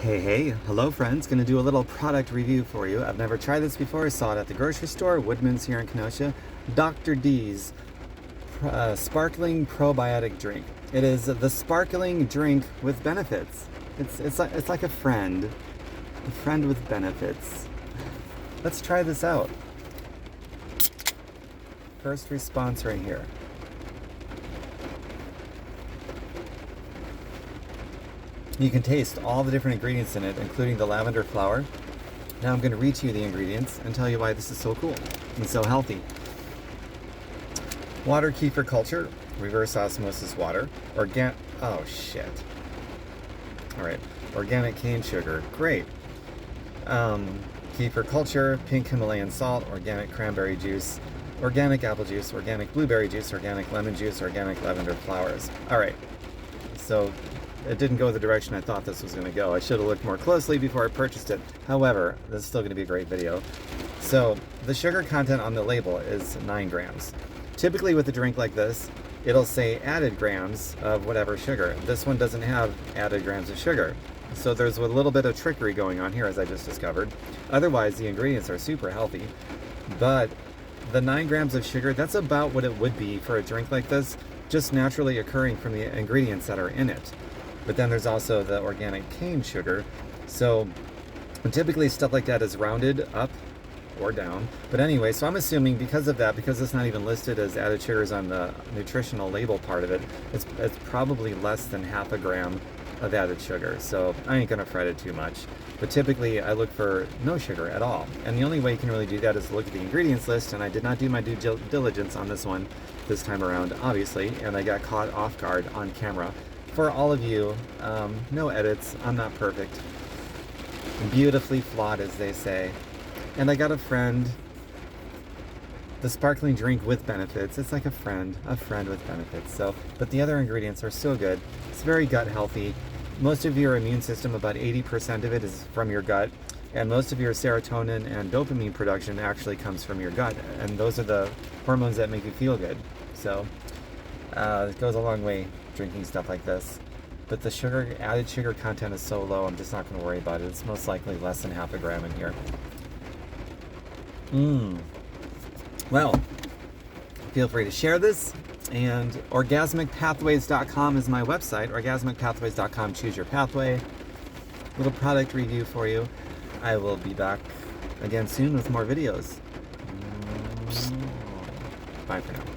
Hey, hello friends, gonna do a little product review for you. I've never tried this before. I saw it at the grocery store, Woodman's here in Kenosha. Dr. D's Sparkling Probiotic Drink. It is the sparkling drink with benefits. It's like a friend with benefits. Let's try this out. First response right here. You can taste all the different ingredients in it, including the lavender flower. Now I'm going to read to you the ingredients and tell you why this is so cool and so healthy. Water kefir culture, reverse osmosis water, oh shit. Alright, organic cane sugar, great. Kefir culture, pink Himalayan salt, organic cranberry juice, organic apple juice, organic blueberry juice, organic lemon juice, organic lavender flowers. Alright, so it didn't go the direction I thought this was going to go. I should have looked more closely before I purchased it. However, this is still going to be a great video. So the sugar content on the label is 9 grams. Typically with a drink like this, it'll say added grams of whatever sugar. This one doesn't have added grams of sugar. So there's a little bit of trickery going on here, as I just discovered. Otherwise, the ingredients are super healthy. But the 9 grams of sugar, that's about what it would be for a drink like this, just naturally occurring from the ingredients that are in it. But then there's also the organic cane sugar. So typically stuff like that is rounded up or down. But anyway, so I'm assuming because of that, because it's not even listed as added sugars on the nutritional label part of it, it's probably less than half a gram of added sugar. So I ain't gonna fret it too much. But typically I look for no sugar at all. And the only way you can really do that is look at the ingredients list, and I did not do my due diligence on this one this time around, obviously, and I got caught off guard on camera. For all of you, no edits, I'm not perfect. Beautifully flawed, as they say. And I got a friend, the sparkling drink with benefits. It's like a friend with benefits. So, but the other ingredients are so good. It's very gut healthy. Most of your immune system, about 80% of it is from your gut. And most of your serotonin and dopamine production actually comes from your gut. And those are the hormones that make you feel good. So, it goes a long way drinking stuff like this. But the added sugar content is so low, I'm just not going to worry about it. It's most likely less than half a gram in here. Well, feel free to share this. And orgasmicpathways.com is my website. Orgasmicpathways.com, choose your pathway. Little product review for you. I will be back again soon with more videos. Bye for now.